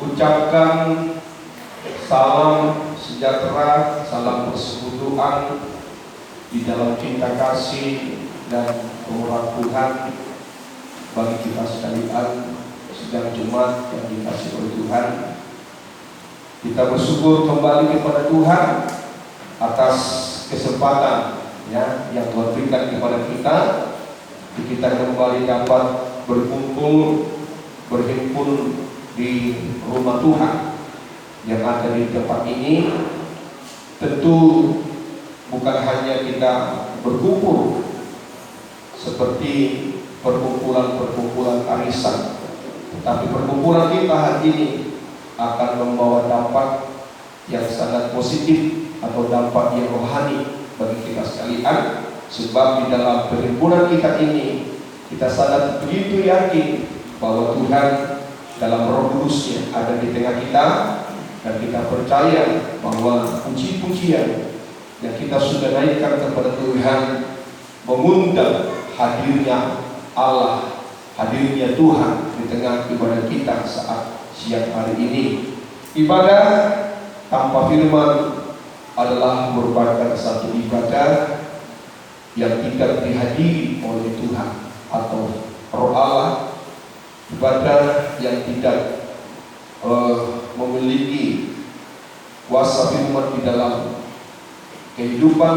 ucapkan salam sejahtera, salam persekutuan di dalam cinta kasih dan kemurahan Tuhan bagi kita sekalian sedang Jumat yang dikasih oleh Tuhan. Kita bersyukur kembali kepada Tuhan atas kesempatan yang Tuhan berikan kepada kita kembali dapat berhimpun di rumah Tuhan yang ada di tempat ini. Tentu bukan hanya kita berkumpul seperti perkumpulan arisan, tetapi perkumpulan kita hari ini akan membawa dampak yang sangat positif atau dampak yang rohani bagi kita sekalian. Sebab di dalam perhimpunan kita ini kita sangat begitu yakin bahwa Tuhan dalam Roh Kudus-Nya ada di tengah kita, dan kita percaya bahwa puji-pujian yang kita sudah naikkan kepada Tuhan mengundang hadirnya Allah, hadirnya Tuhan di tengah ibadah kita saat siang hari ini. Ibadah tanpa firman adalah merupakan satu ibadah yang tidak dihadiri oleh Tuhan atau Roh Allah, ibadah yang tidak memiliki kuasa firman di dalam kehidupan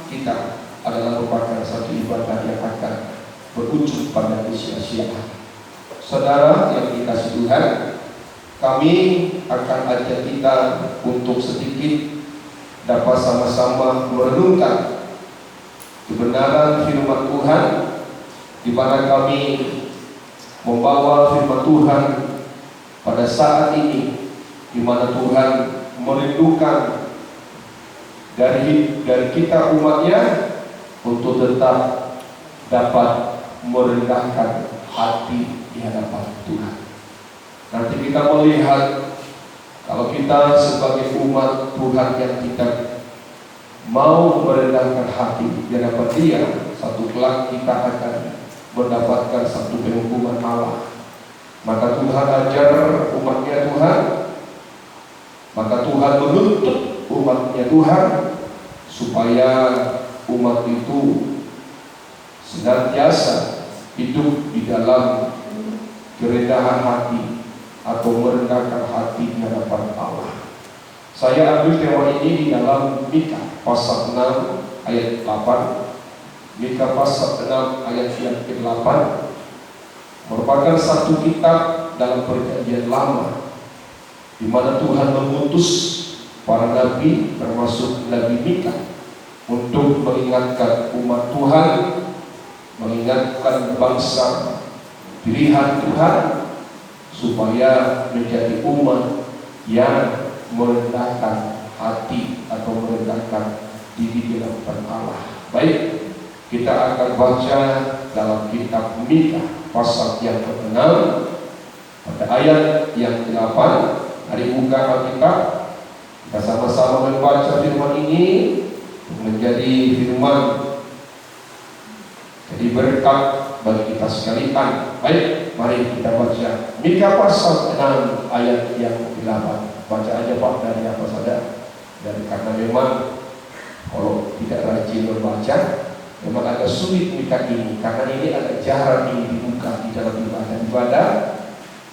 kita adalah merupakan satu ibadah yang akan berujung pada sia-sia. Saudara yang dikasihi Tuhan, kami akan ajak kita untuk sedikit dapat sama-sama merenungkan kebenaran firman Tuhan, di mana kami membawa firman Tuhan pada saat ini, di mana Tuhan merindukan dari kita umatnya untuk tetap dapat merendahkan hati di hadapan Tuhan. Nanti kita melihat kalau kita sebagai umat Tuhan yang tidak mau merendahkan hati di hadapan Dia, satu kelak kita akan mendapatkan satu penghukuman Allah. Maka Tuhan ajar umatnya Tuhan, maka Tuhan menuntut umatnya Tuhan supaya umat itu senantiasa hidup di dalam kerendahan hati atau merendahkan hati di hadapan Allah. Saya ambil tema ini di dalam Mika pasal 6 ayat 8. Mika pasal 6 ayat yang ke-8 merupakan satu kitab dalam perjanjian lama, di mana Tuhan mengutus para nabi termasuk Nabi Mika untuk mengingatkan umat Tuhan, mengingatkan bangsa pilihan Tuhan supaya menjadi umat yang merendahkan hati atau merendahkan diri di hadapan Allah. Baik, kita akan baca dalam kitab Mika pasal yang ke-6 pada ayat yang ke-8. Hari buka Alkitab, kita sama-sama membaca firman ini menjadi firman jadi berkat bagi kita sekalian. Baik, mari kita baca Mika pasal 6 ayat yang ke-8. Baca aja Pak, dari apa saja. Dan karena memang kalau tidak rajin membaca memang agak sulit Mika ini, karena ini agak jarang ini dibuka di dalam ibadah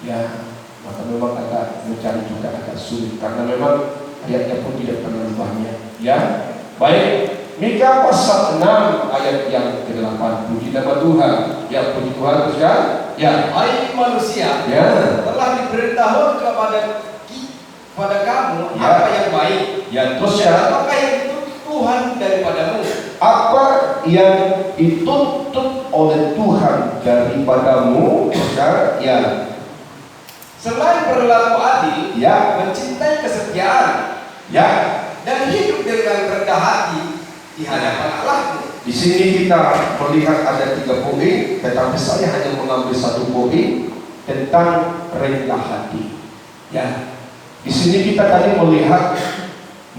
ya, maka memang agak mencari juga agak sulit karena memang ayatnya pun tidak terlalu banyak ya. Baik, Mika pasal 6 ayat yang ke-8. Puji nama Tuhan. Ya, puji Tuhan terus ya. Ya, hai manusia, ya, telah diberitahu kepada kamu ya, apa yang baik. Ya, terus ya. Apakah yang dituntut Tuhan daripadamu? Apa yang dituntut oleh Tuhan daripadamu? Ya. Selain berlaku adil, Ya. mencintai kesetiaan, Ya. dan hidup dengan rendah hati di hadapan Allah. Di sini kita melihat ada 3 poin, tetapi saya hanya mengambil 1 poin tentang rendah hati. Ya. Di sini kita tadi melihat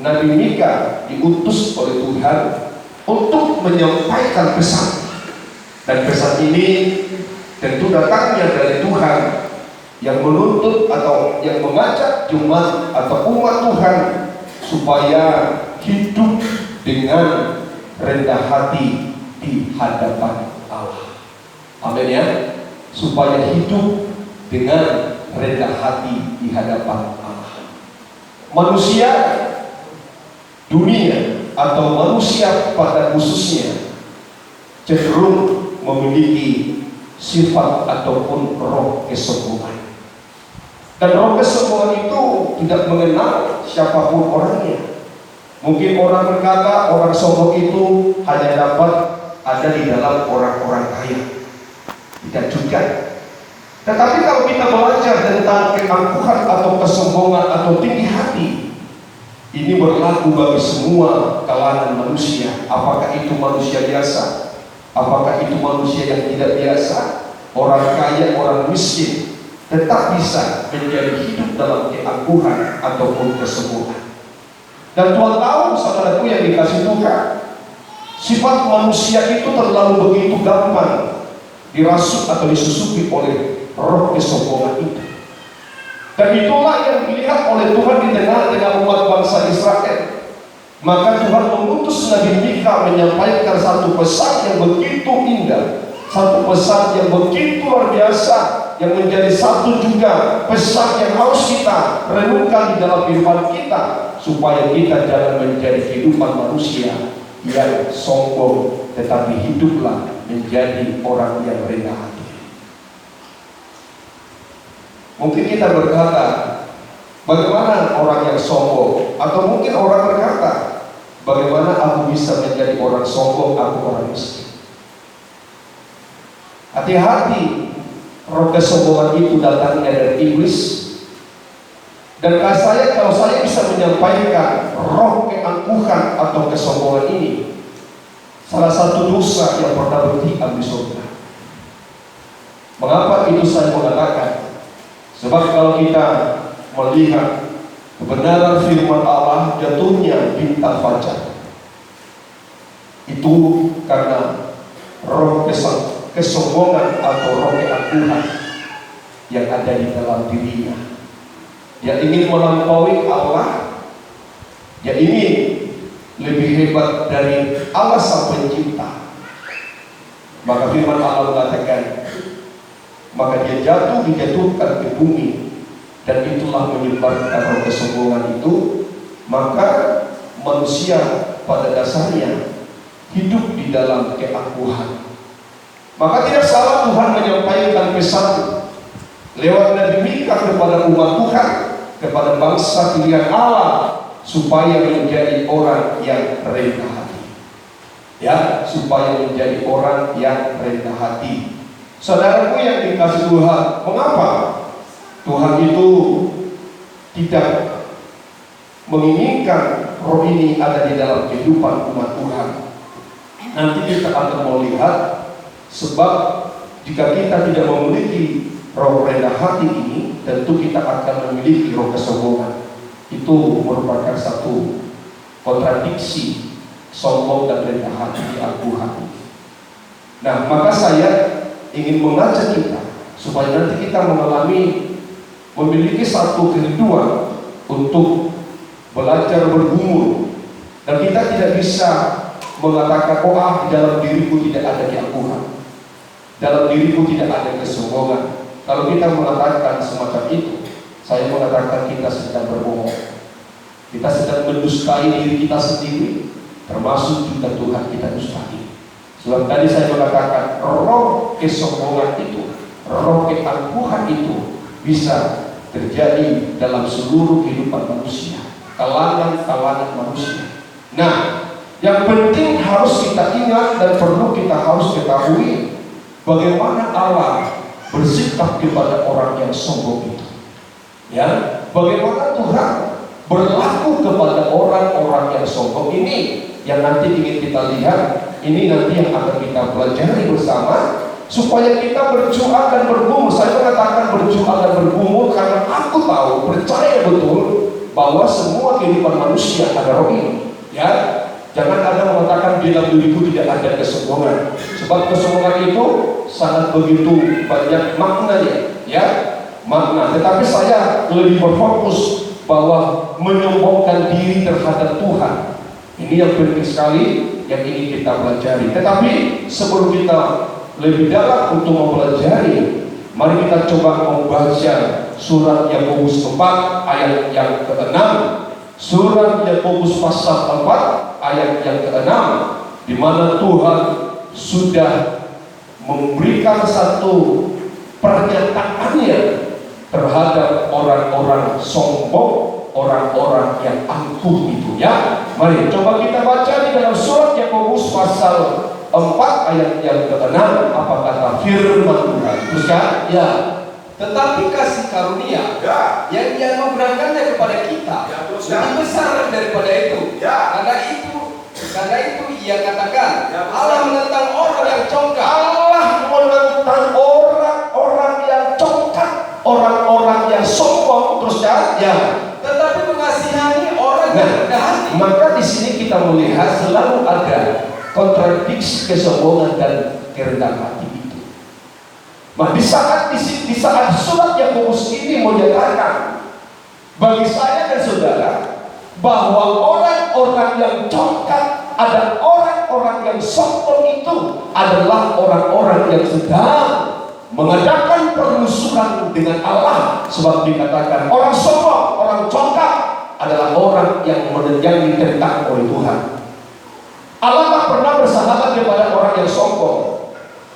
Nabi Mika diutus oleh Tuhan untuk menyampaikan pesan, dan pesan ini tentu datangnya dari Tuhan yang menuntut atau yang mengajak jemaat atau umat Tuhan supaya hidup dengan rendah hati di hadapan Allah. Amin ya. Supaya hidup dengan rendah hati di hadapan Allah. Manusia dunia atau manusia pada khususnya cenderung memiliki sifat ataupun roh kesombongan. Dan roh kesombongan itu tidak mengenal siapapun orangnya. Mungkin orang berkata orang sombong itu hanya dapat ada di dalam orang-orang kaya. Tidak juga. Tetapi kalau kita belajar tentang keangkuhan atau kesombongan atau tinggi hati, ini berlaku bagi semua kalangan manusia. Apakah itu manusia biasa, apakah itu manusia yang tidak biasa, orang kaya, orang miskin, tetap bisa menjadi hidup dalam keangkuhan ataupun kesombongan. Dan Tuhan tahu, saudaraku yang dikasih Tuhan, sifat manusia itu terlalu begitu gampang dirasuk atau disusupi oleh roh kesombongan itu. Dan itulah yang dilihat oleh Tuhan di tengah-tengah umat bangsa Israel. Maka Tuhan mengutus Nabi Mika menyampaikan satu pesan yang begitu indah, satu pesan yang begitu luar biasa, yang menjadi satu juga pesan yang harus kita renungkan di dalam kehidupan kita, supaya kita jangan menjadi kehidupan manusia yang sombong, tetapi hiduplah menjadi orang yang rendah hati. Mungkin kita berkata, bagaimana orang yang sombong? Atau mungkin orang berkata, bagaimana aku bisa menjadi orang sombong, aku orang miskin? Hati-hati, roh kesombongan itu datangnya dari iblis. Dan kalau saya bisa menyampaikan roh keangkuhan atau kesombongan ini, salah satu dosa yang pernah berhentikan di surga. Mengapa itu saya mengatakan? Sebab kalau kita melihat kebenaran firman Allah, jatuhnya bintang fajar itu karena roh kesombongan atau roh keangkuhan yang ada di dalam dirinya. Dia ingin melampaui Allah, dia ingin lebih hebat dari Allah sang pencipta. Maka firman Allah mengatakan, maka dia dijatuhkan ke bumi, dan itulah menyebarkan roh kesombongan itu. Maka manusia pada dasarnya hidup di dalam keangkuhan. Maka tidak salah Tuhan menyampaikan pesan lewat Nabi Mika kepada umat Tuhan, kepada bangsa pilihan Allah, supaya menjadi orang yang rendah hati. Ya, supaya menjadi orang yang rendah hati. Saudaraku yang dikasih Tuhan, mengapa Tuhan itu tidak menginginkan roh ini ada di dalam kehidupan umat Tuhan? Nanti kita akan melihat, sebab jika kita tidak memiliki roh rendah hati ini, tentu kita akan memiliki roh kesombongan. Itu merupakan satu kontradiksi, sombong dan rendah hati di Al-Quran. Nah, maka saya ingin mengajak kita supaya nanti kita memiliki satu kerinduan untuk belajar bergumul, dan kita tidak bisa mengatakan, di dalam diriku tidak ada keangkuhan, dalam diriku tidak ada kesombongan. Kalau kita mengatakan semacam itu, saya mengatakan kita sedang berbohong, kita sedang mendustai diri kita sendiri, termasuk juga Tuhan kita dustai. Sebab tadi saya mengatakan roh kesombongan itu, roh keangkuhan itu bisa terjadi dalam seluruh kehidupan manusia, kalangan manusia. Nah, yang penting harus kita ingat dan perlu kita harus ketahui, bagaimana Allah bersikap kepada orang yang sombong itu. Ya, bagaimana Tuhan berlaku kepada orang-orang yang sombong ini, yang nanti ingin kita lihat. Ini nanti yang akan kita pelajari bersama, supaya kita berjuang dan bergumul. Saya mengatakan berjuang dan bergumul karena aku tahu, percaya betul bahwa semua kehidupan manusia ada roh ini. Ya, jangan ada mengatakan dalam diriku tidak ada kesombongan, sebab kesombongan itu sangat begitu banyak maknanya. Ya, makna. Tetapi saya lebih berfokus bahwa menyombongkan diri terhadap Tuhan. Ini yang penting sekali yang ingin kita pelajari. Tetapi sebelum kita lebih dalam untuk mempelajari, mari kita coba membaca surat Yakobus 4 ayat yang ke-6. Surat Yakobus pasal 4 ayat yang ke-6, di mana Tuhan sudah memberikan satu pernyataannya terhadap orang-orang sombong, orang-orang yang angkuh itu, ya. Mari coba kita baca di dalam surat Yakobus pasal 4 ayat yang ke-6. Apa kata firman Tuhan? Teruskan, ya. Tetapi kasih karunia yang Dia memberikannya kepada kita lebih besar daripada itu. Karena itu Ia katakan, Allah menentang orang yang congkak. Allah menentang orang-orang yang congkak, orang-orang yang sombong. Teruskan, ya. Tetapi mengasihani orang yang rendah hati. Maka di sini kita melihat selalu ada kontradiksi kesombongan dan kerendahan hati itu. Nah, di saat surat Yakobus ini menyatakan bagi saya dan saudara bahwa orang-orang yang congkak, ada orang-orang yang sombong itu adalah orang-orang yang sedang mengadakan permusuhan dengan Allah. Sebab dikatakan orang sombong, orang congkak adalah orang yang ditentang oleh Tuhan. Allah tak pernah bersahabat kepada orang yang sombong.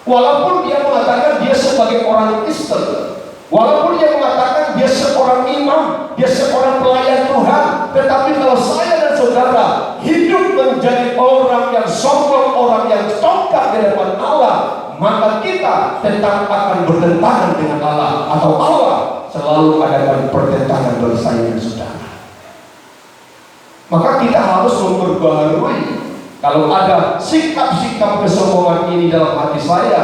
Walaupun dia mengatakan dia sebagai orang Kristen, walaupun dia mengatakan dia seorang imam, dia seorang pelayan Tuhan, tetapi kalau saya dan saudara hidup menjadi orang yang sombong, orang yang congkak di hadapan Allah, maka kita tetap akan bertentangan dengan Allah, atau Allah selalu adakan pertentangan bagi saya dan saudara. Maka kita harus memperbaharui. Kalau ada sikap-sikap kesombongan ini dalam hati saya,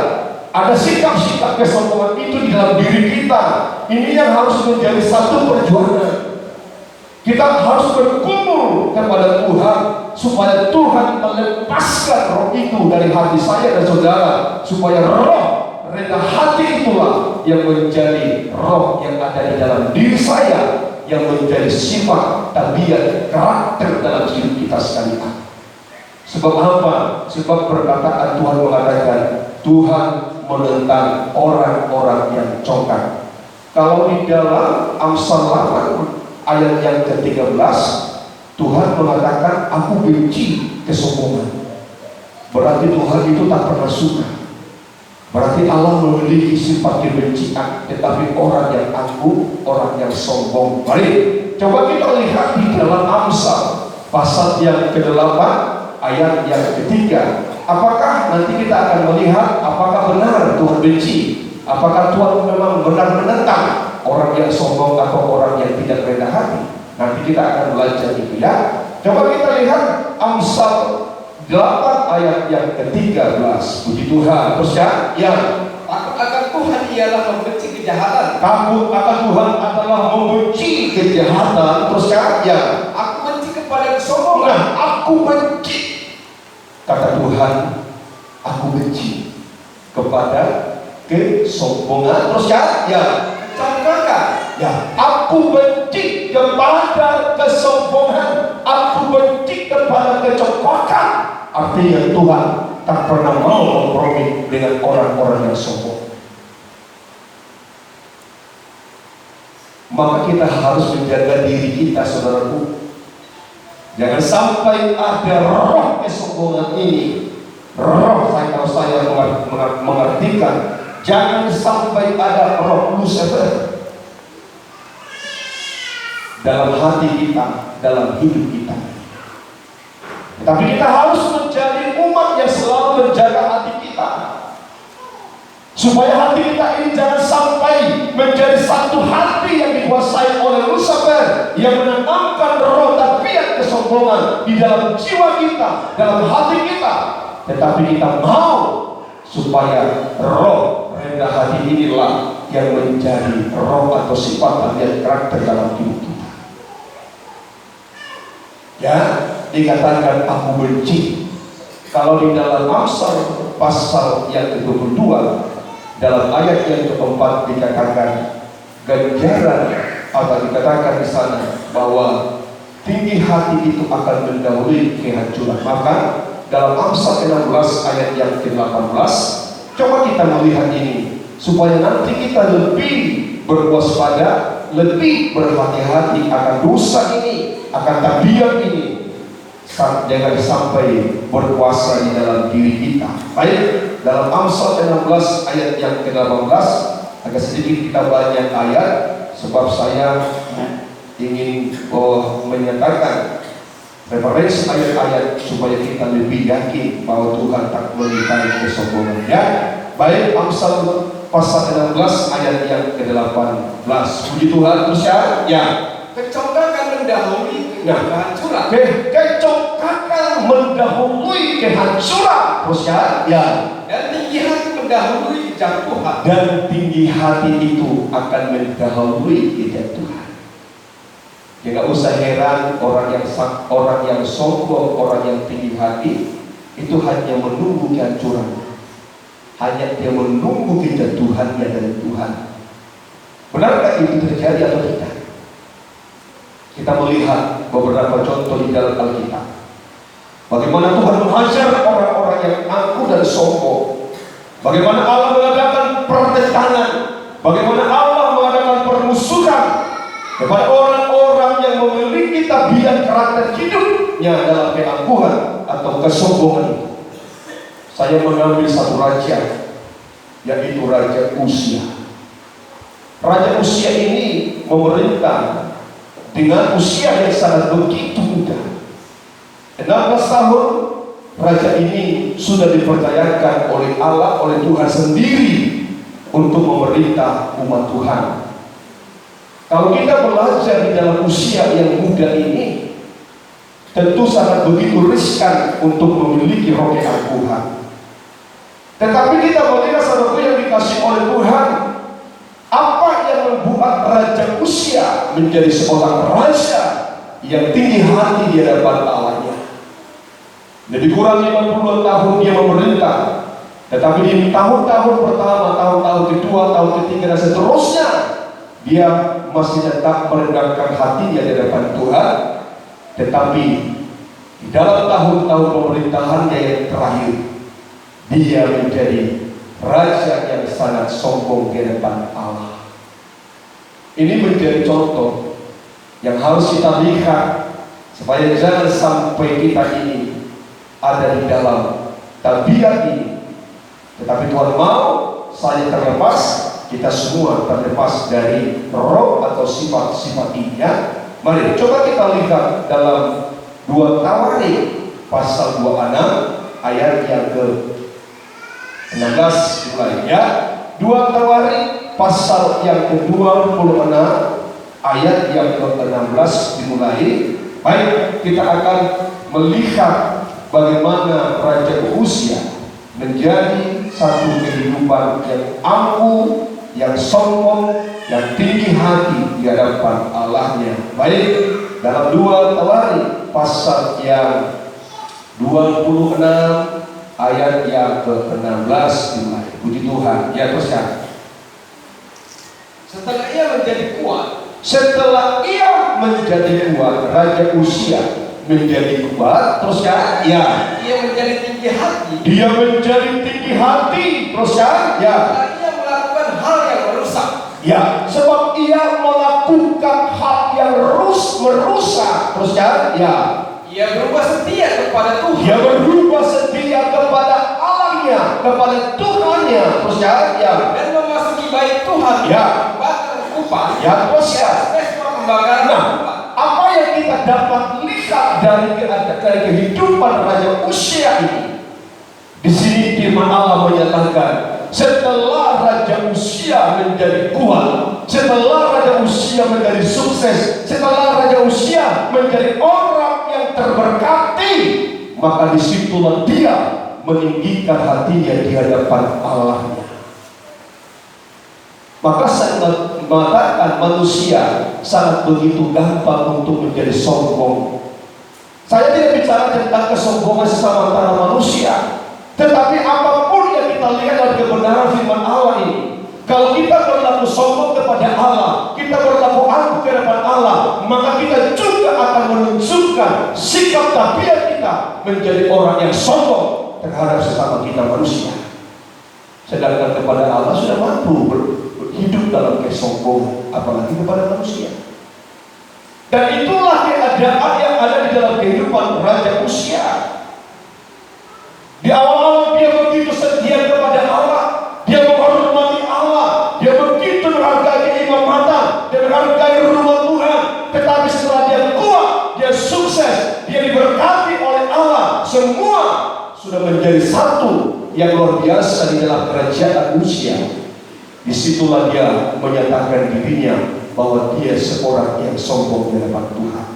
ada sikap-sikap kesombongan itu di dalam diri kita, ini yang harus menjadi satu perjuangan. Kita harus bergumul kepada Tuhan supaya Tuhan melepaskan roh itu dari hati saya dan saudara, supaya roh rendah hati itulah yang menjadi roh yang ada di dalam diri saya, yang menjadi sifat, tabiat, karakter dalam hidup kita sekalian. Sebab apa? Sebab perkataan Tuhan mengatakan Tuhan menentang orang-orang yang congkak. Kalau di dalam Amsal 8 ayat yang ke-13, Tuhan mengatakan aku benci kesombongan. Berarti Tuhan itu tak pernah suka. Berarti Allah memiliki sifat kebencian. Tetapi orang yang angkuh, orang yang sombong. Mari coba kita lihat di dalam Amsal pasal yang ke-8 ayat yang ketiga. Apakah nanti kita akan melihat apakah benar Tuhan benci? Apakah Tuhan memang benar menentang orang yang sombong atau orang yang tidak rendah hati? Nanti kita akan belajar itu, ya. Coba kita lihat Amsal 8 ayat yang ke-13. Puji Tuhan. Terus ya. Takut akan Tuhan ialah membenci kejahatan. Takut akan Tuhan adalah membenci kejahatan. Terus ya. Aku benci kepada kesombongan. Nah, aku benci. Kata Tuhan, aku benci kepada kesombongan. Terus ya. Congkakan. Ya, aku benci kepada kesombongan. Aku benci kepada kecongkakan. Artinya Tuhan tak pernah mau kompromi dengan orang-orang yang sombong. Maka kita harus menjaga diri kita, saudaraku. Jangan sampai ada roh kesombongan ini. Roh, kalau saya mengartikan, jangan sampai ada roh Lucifer dalam hati kita, dalam hidup kita. Tapi kita harus menjadi umat yang selalu menjaga hati kita, supaya hati kita ini jangan sampai menjadi satu hati yang dikuasai oleh Lucifer, yang menanamkan roh tabiat kesombongan di dalam jiwa kita, dalam hati kita. Tetapi kita mau supaya roh rendah hati inilah yang menjadi roh atau sifat tabiat karakter dalam hidup kita. Ya, dikatakan aku benci. Kalau di dalam Amsal pasal yang ke-22 dalam ayat yang keempat dikatakan ganjaran atau dikatakan di sana bahwa tinggi hati itu akan mendahului kehancuran. Maka dalam Amsal 16 ayat yang ke-18, coba kita melihat ini supaya nanti kita lebih berwaspada, lebih berhati-hati akan dosa ini, akan tabiat ini, jangan sampai berkuasa di dalam diri kita. Baik, dalam Amsal 16 ayat yang ke-18, agak sedikit kita banyak ayat, sebab saya ingin menyatakan referensi ayat-ayat supaya kita lebih yakin bahwa Tuhan tak menyertai kesombongan. Ya, baik, Amsal pasal 16 ayat yang ke-18. Puji Tuhan. Terus ya. Kecongkakan mendahului kehancuran. Kecongkakan mendahului kehancuran. Terus ya. Dan tinggi hati mendahului kejatuhan. Dan tinggi hati itu akan mendahului kejatuhan. Ya, nggak usah heran orang yang sombong, orang yang tinggi hati itu hanya menunggu kehancuran, hanya dia menunggu kejatuhannya dari Tuhan. Benarkah itu terjadi atau tidak? Kita melihat beberapa contoh di dalam Alkitab. Bagaimana Tuhan menghajar orang-orang yang angkuh dan sombong. Bagaimana Allah mengadakan pertentangan. Bagaimana Allah mengadakan permusuhan kepada orang-orang yang memiliki tabiat karakter hidupnya dalam keangkuhan atau kesombongan. Saya mengambil satu raja, yaitu Raja Uzia. Raja Uzia ini memerintah dengan usia yang sangat begitu muda. 16 tahun raja ini sudah dipercayakan oleh Allah, oleh Tuhan sendiri untuk memerintah umat Tuhan. Kalau kita belajar di dalam usia yang muda ini, tentu sangat begitu riskan untuk memiliki roh keangkuhan. Tetapi kita melihat satu yang dikasih oleh Tuhan. Apa yang membuat Raja Uzia menjadi seorang raja yang tinggi hati di hadapan Allahnya? Lebih kurang 52 tahun dia memerintah. Tetapi di tahun-tahun pertama, tahun-tahun kedua, tahun ketiga dan seterusnya, dia masih tetap merendahkan hatinya di hadapan Tuhan. Tetapi di dalam tahun-tahun pemerintahannya yang terakhir, dia menjadi raja yang sangat sombong di hadapan Allah. Ini menjadi contoh yang harus kita lihat supaya jangan sampai kita ini ada di dalam tabiat ini. Tetapi Tuhan mau saya terlepas, kita semua terlepas dari roh atau sifat-sifat ini. Mari coba kita lihat dalam 2 Tawarik pasal 26 ayat yang ke-16 mulai ya. 2 Tawarik pasal yang ke-26 ayat yang ke-16 dimulai. Baik, kita akan melihat bagaimana Raja Uzia menjadi satu kehidupan yang angkuh, yang sombong, yang tinggi hati di hadapan Allahnya. Baik, dalam 2 Tawarik pasal yang 26 ayat yang ke-16 dimulai. Puji Tuhan. Ya, teruskan. Setelah ia menjadi kuat, Raja Uzia menjadi kuat. Teruskan. Ya. Ia menjadi tinggi hati. Teruskan. Ya. Karena ia melakukan hal yang merusak. Ya, sebab ia melakukan hal yang merusak. Teruskan. Ya. Ia berubah setia kepada Tuhan. Allahnya, kepada Tuhannya. Teruskan. Ya. Dan memasuki bait Tuhan. Ya. Bakar upah. Ya, teruskan. Pembakaran. Apa yang kita dapat lihat dari kehidupan Raja Uzia ini? Di sini firman Allah menyatakan, setelah Raja Uzia menjadi kuat, setelah Raja Uzia menjadi sukses, setelah Raja Uzia menjadi orang yang terberkati, maka disitulah dia meninggikan hatinya di hadapan Allah. Maka saya mengatakan manusia sangat begitu gampang untuk menjadi sombong. Saya tidak bicara tentang kesombongan sesama antara manusia, tetapi apapun yang kita lihat dalam kebenaran firman Allah ini, kalau kita berlaku sombong kepada Allah, kita berlaku angkuh ke depan Allah, maka kita juga akan menunjukkan sikap tabiat kita menjadi orang yang sombong terhadap sesama kita manusia. Sedangkan kepada Allah sudah mampu hidup dalam kesombongan, apalagi kepada manusia. Dan itulah keadaan yang ada di dalam kehidupan Raja Uzia. Di awal-awal dia begitu setia kepada Allah, dia menghormati Allah, dia begitu menghargai keimamatan, dia menghargai rumah Tuhan. Tetapi setelah dia kuat, dia sukses, dia diberkati oleh Allah, semua sudah menjadi satu yang luar biasa di dalam kerajaan Uzia. Disitulah dia menyatakan dirinya bahwa dia seorang yang sombong di hadapan Tuhan.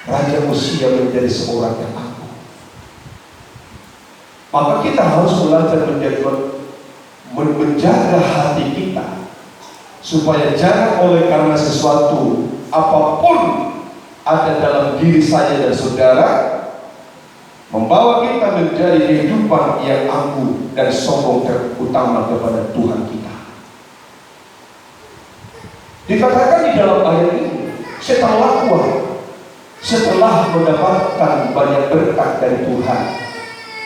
Raja Uzia menjadi seorang yang angkuh. Maka kita harus belajar menjaga hati kita, supaya jangan oleh karena sesuatu apapun ada dalam diri saya dan saudara membawa kita menjadi kehidupan yang angkuh dan sombong terutama kepada Tuhan kita. Dikatakan di dalam ayat ini, setelah kuat, setelah mendapatkan banyak berkat dari Tuhan,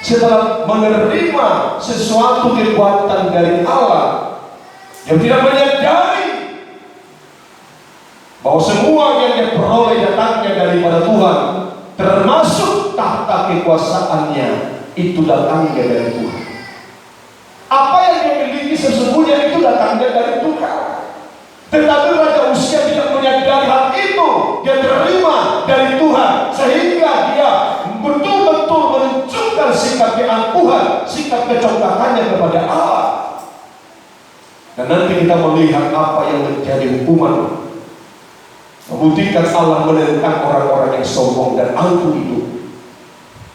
setelah menerima sesuatu kekuatan dari Allah, yang tidak menyadari bahwa semua yang dia peroleh datangnya daripada Tuhan, termasuk tahta kekuasaannya itu datangnya dari Tuhan. Apa yang dia miliki sesungguhnya itu datangnya dari Tuhan. Tetapi Raja Uzia tidak menyadari hal itu. Dia terima dari Tuhan, sehingga dia betul-betul menunjukkan sikap keangkuhan, sikap kecoklatannya kepada Allah. Dan nanti kita melihat apa yang menjadi hukuman, membuktikan Allah menentang orang-orang yang sombong dan angkuh itu.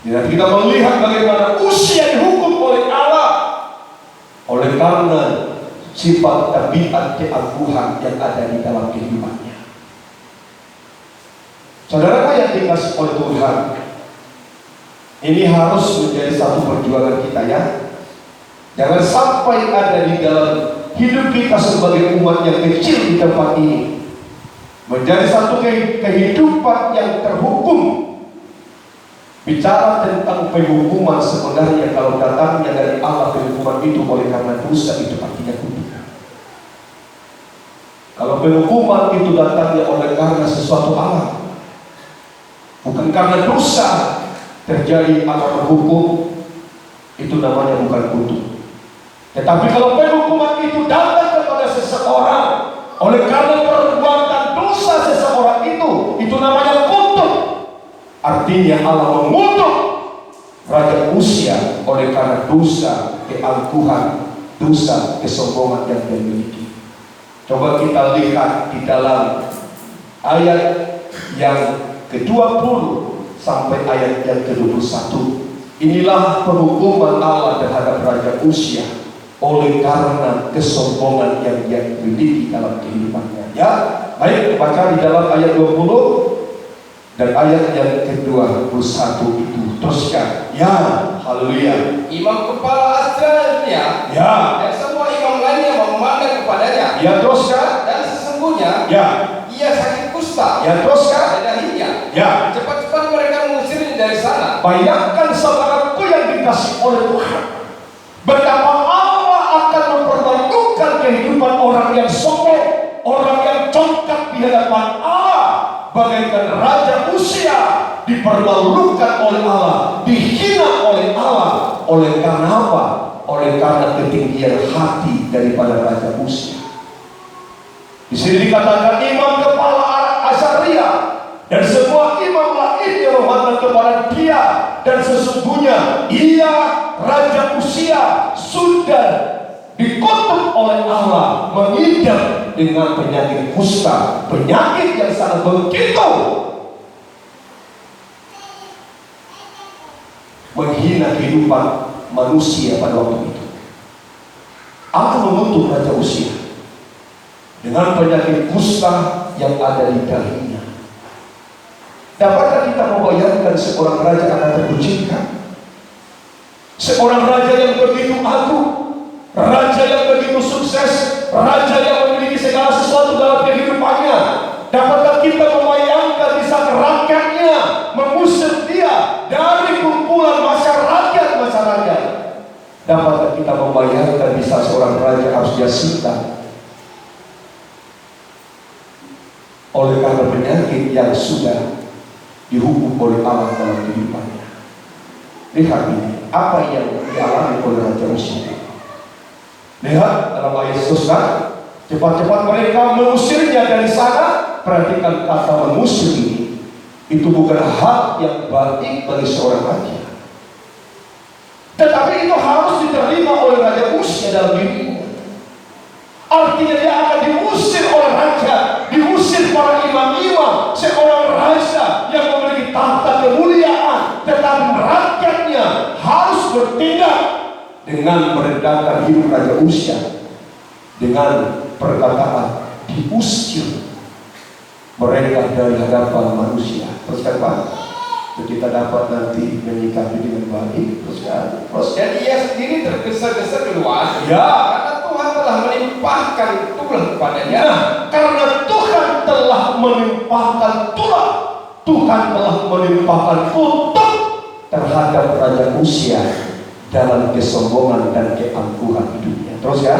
Dan kita melihat bagaimana Uzia dihukum oleh Allah oleh karena sifat tabiat keangkuhan yang ada di dalam kehidupannya. Saudara yang dikasih oleh Tuhan, ini harus menjadi satu perjuangan kita ya. Jangan sampai ada di dalam hidup kita sebagai umat yang kecil di tempat ini menjadi satu kehidupan yang terhukum. Bicara tentang penghukuman, sebenarnya kalau datangnya dari Allah penghukuman itu oleh karena dosa, itu artinya kutuk. Kalau penghukuman itu datangnya oleh karena sesuatu Allah, bukan karena dosa, terjadi Allah berhukum, itu namanya bukan kutuk. Tetapi kalau penghukuman itu datang kepada seseorang oleh karena perbuatan dosa seseorang itu namanya kutuk. Artinya Allah mengutuk Raja Uzia oleh karena dosa keangkuhan, dosa kesombongan yang dia miliki. Coba kita lihat di dalam ayat yang ke-20 sampai ayat yang ke-21. Inilah penghukuman Allah terhadap Raja Uzia oleh karena kesombongan yang dia miliki dalam kehidupannya. Ya, baik, baca di dalam ayat 20 dan ayat yang ke-21 itu. Teruskan. Ya, haleluya. Imam kepala Asdania, ya, dan semua imam lainnya memandang kepadanya. Ya, teruskan. Dan sesungguhnya, ya, ia sakit kusta. Ya, teruskan. Pada dahinya. Ya. Cepat-cepat mereka mengusirnya dari sana. Bayangkan saudaraku yang dikasih oleh Tuhan, betapa Allah akan mempermalukan kehidupan orang yang sombong, orang yang congkak di hadapan Allah. Bagaikan Raja Uzia dipermalukan oleh Allah, dihina oleh Allah. Oleh karena apa? Oleh karena ketinggian hati daripada Raja Uzia. Di sini dikatakan imam kepala Azaria dan semua imam lainnya memandang kepada dia, dan sesungguhnya ia Raja Uzia sudah dikutuk oleh Allah, mengidap dengan penyakit kusta, penyakit yang sangat begitu menghina kehidupan manusia pada waktu itu. Allah mengutuk Raja Uzia dengan penyakit kusta yang ada di dahinya. Dapatkah kita membayangkan seorang raja akan terkucilkan? Seorang raja yang begitu agung, raja yang begitu sukses, raja yang memiliki segala sesuatu dalam kehidupannya. Dapatkah kita membayangkan di saat rakyatnya mengusir dia dari kumpulan masyarakat? Dapatkah kita membayangkan di saat seorang raja harus dia sita oleh karena penyakit yang sudah dihukum oleh Allah dalam kehidupannya? Lihat ini, apa yang dialami oleh Raja Uzia. Lihat dalam ayat seterusnya, cepat-cepat mereka mengusirnya dari sana. Perhatikan kata mengusir ini, itu bukan hal yang baik bagi seorang raja, tetapi itu harus diterima oleh Raja Uzia dalam dirinya. Artinya dia akan diusir oleh raja, diusir para imam-imam, seorang raja yang memiliki tahta kemuliaan, tetapi rakyatnya harus bertindak dengan merendahkan hidup Raja Uzia dengan perkataan diusir mereka dari hadapan manusia. Teruskan Pak, kita dapat nanti menyikapi dengan baik. Teruskan. Dan ia sendiri tergesa-gesa keluar. Ya, karena Tuhan telah melimpahkan tulah kepadanya. nah, karena Tuhan telah melimpahkan tulah, Tuhan telah melimpahkan kutuk terhadap Raja Uzia dalam kesombongan dan keangkuhan hidupnya. Terus ya,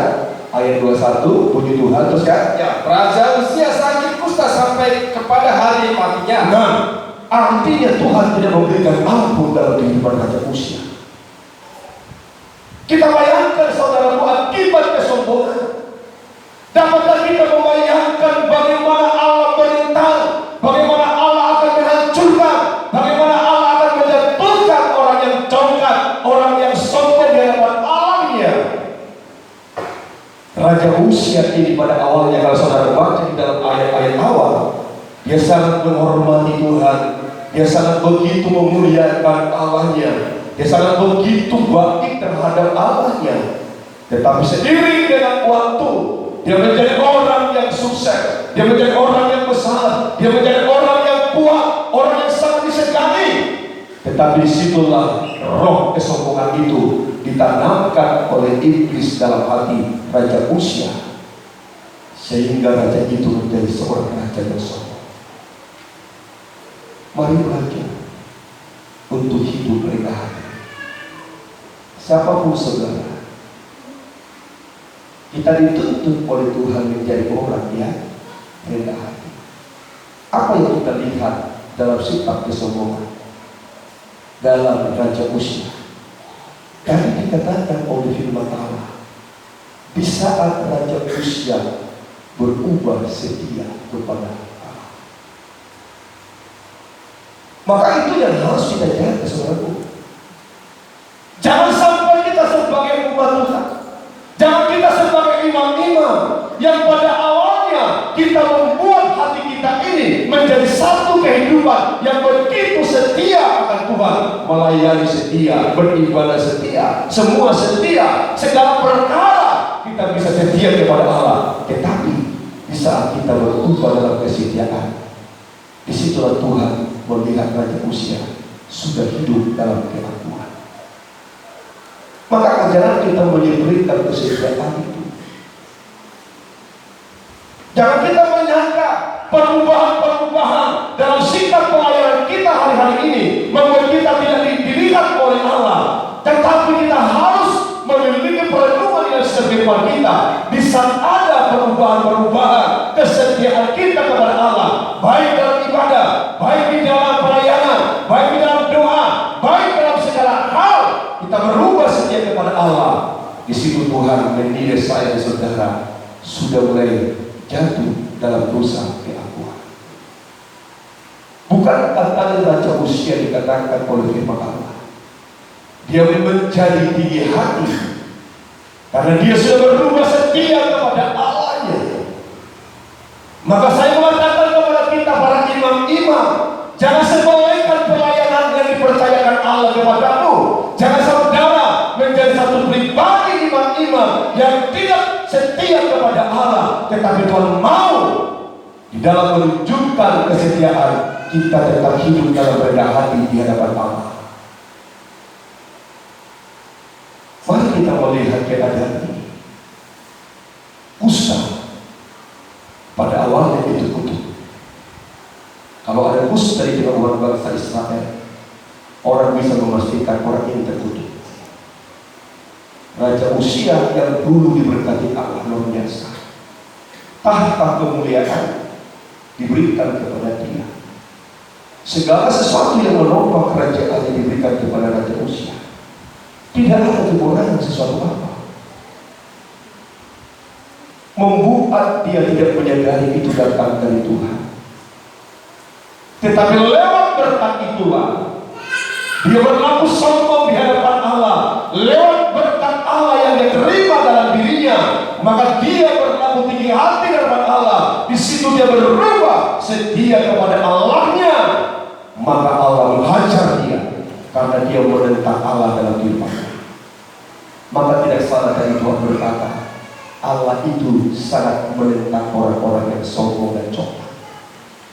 ayat 21, puji Tuhan. Terus ya, Raja Uzia sakit kusta sampai kepada hari matinya. Nah, artinya Tuhan tidak memberikan ampun dalam kehidupan Raja Uzia. Kita bayangkan saudaraku, akibat kesombongan. Dapatkah kita membayangkan bagaimana Allah menentang, bagaimana Allah akan menghancurkan, bagaimana Allah akan menjatuhkan orang yang congkak, orang yang sombong di hadapan Allahnya. Raja Uzia ini pada awalnya, kalau saudara baca di dalam ayat-ayat awal, dia sangat menghormati Tuhan, dia sangat begitu memuliakan Allahnya, dia sangat begitu baik terhadap Allahnya. Tetapi seiring dengan waktu, dia menjadi orang yang sukses, dia menjadi orang yang besar, dia menjadi orang yang kuat, orang yang sangat disegani. Tetapi disitulah roh kesombongan itu ditanamkan oleh iblis dalam hati Raja Uzia, sehingga raja itu menjadi seorang raja yang sombong. Mari belajar untuk hidup rendah hati. Siapapun saudara, kita dituntut oleh Tuhan menjadi orang yang rendah hati. Apa yang kita lihat dalam sikap kesombongan dalam Raja Uzia? Karena dikatakan oleh firman Allah, di saat Raja Uzia berubah setia kepada Allah. Maka itu yang harus kita jaga, saudaraku. Jangan sampai kita sebagai umat Tuhan, jangan kita sebagai imam-imam yang pada awalnya kita membuat hati kita ini menjadi satu kehidupan yang begitu setia akan Tuhan, melayani setia, beribadah setia, semua setia, segala perkara kita bisa setia kepada Allah. Tetapi di saat kita berubah dalam kesetiaan, disitulah Tuhan melihat Raja Uzia sudah hidup dalam keangkuhan. Maka ajaran kita menyebutkan kesetiaan itu. Jangan kita menyangka perubahan-perubahan dalam sikap pelayanan kita hari-hari ini membuat kita tidak dilihat oleh Allah. Tetapi kita harus memiliki perlindungan yang setiap kita. Di saat ada perubahan-perubahan kesetiaan kita kepada Allah, baik dalam ibadah, baik di dalam pelayanan, baik di dalam doa, baik dalam segala hal, kita berubah setia kepada Allah. Di situ Tuhan menilai saya dan saudara sudah mulai jatuh dalam dosa keangkuhan. Bukankah tadi Raja Uzia dikatakan oleh firman Allah, dia menjadi tinggi hati karena dia sudah berubah setia kepada Allahnya. Maka saya mengatakan kepada kita para imam-imam, jangan sepelekan pelayanan yang dipercayakan Allah kepadamu. Jangan saudara menjadi satu pribadi imam-imam yang tidak setia kepada Allah, tetapi Tuhan mau di dalam menunjukkan kesetiaan kita tetap hidup dalam rendah hati di hadapan Allah. Mari kita melihat keadaan ini. Pada awalnya itu kutuk. Kalau ada musuh dari umat bangsa Israel, orang bisa memastikan orang ini terkutuk. Raja Uzia yang dulu diberkati Allah luar biasa, tahta kemuliaan diberikan kepada dia. Segala sesuatu yang menopang kerajaan yang diberikan kepada Raja Uzia, tidak ada kekurangan sesuatu apa. Membuat dia tidak menyadari itu datang dari Tuhan. Tetapi lewat berkat itulah dia berlaku sombong di hadapan Allah. Lewat berkat Allah yang dia terima dalam dirinya, maka dia berlaku tinggi hati di hadapan Allah. Di situ dia berubah setia kepada Allahnya. Maka Allah menghajar dia karena dia menentang Allah dalam kehidupannya. Maka tidak salah dari Tuhan berkata, Allah itu sangat menentang orang-orang yang sombong dan congkak.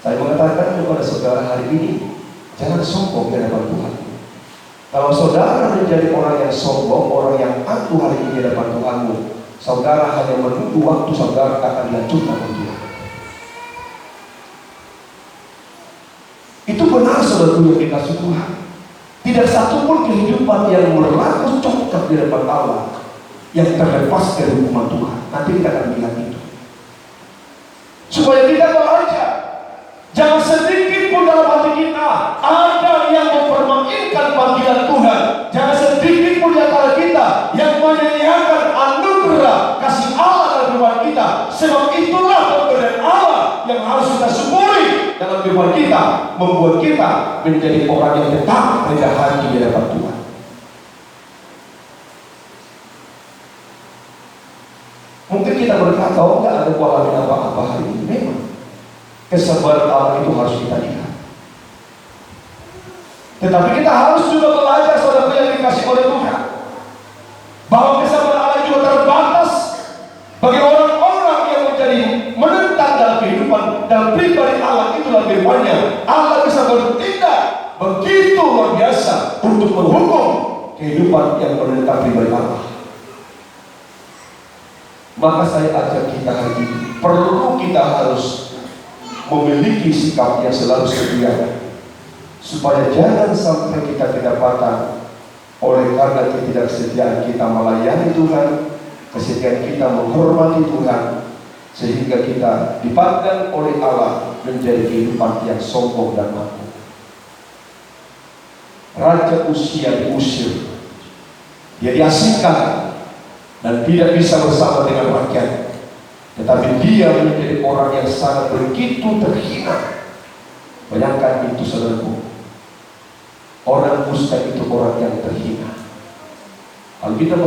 Saya mengatakan kepada saudara hari ini, jangan sombong di hadapan Tuhan. Kalau saudara menjadi orang yang sombong, orang yang angkuh hari ini di hadapan Tuhanmu, saudara hanya menunggu waktu saudara akan dihancurkan oleh Tuhan. Itu benar saudara yang dikasih Tuhan. Tidak satu pun kehidupan yang berlaku congkak di hadapan Allah yang terlepas dari hukuman Tuhan. Nanti kita akan lihat itu. Supaya kita belajar, jangan sedikit pun dalam hati kita ada yang mempermainkan panggilan Tuhan. Jangan sedikit pun di antara kita yang menyanyiakan anugerah kasih Allah dalam kehidupan kita. Sebab itulah pemberian Allah yang harus kita syukuri dalam kehidupan kita, membuat kita menjadi orang yang tetap rendah hati di hadapan Tuhan. Mungkin kita berkata, oh enggak ada kualitas apa-apa hari ini. Memang kesabaran Allah itu harus kita lihat. Tetapi kita harus juga belajar saudara yang dikasih oleh Tuhan, bahwa kesabaran Allah juga terbatas bagi orang-orang yang menjadi menentang dalam kehidupan, dalam pribadi Allah itu dalam kehidupannya. Allah bisa bertindak begitu luar biasa untuk menghukum kehidupan yang menentang pribadi Allah. Maka saya ajak kita hari ini, perlu kita harus memiliki sikap yang selalu setia, supaya jangan sampai kita kedapatan oleh karena ketidaksetiaan kita melayani Tuhan, kesetiaan kita menghormati Tuhan, sehingga kita dipandang oleh Allah menjadi kehidupan yang sombong dan angkuh. Raja Uzia diusir, dia diasingkan dan tidak bisa bersama dengan rakyat. Tetapi dia menjadi orang yang sangat begitu terhina. Bayangkan itu saudaraku, orang dusta itu orang yang terhina. Kalau kita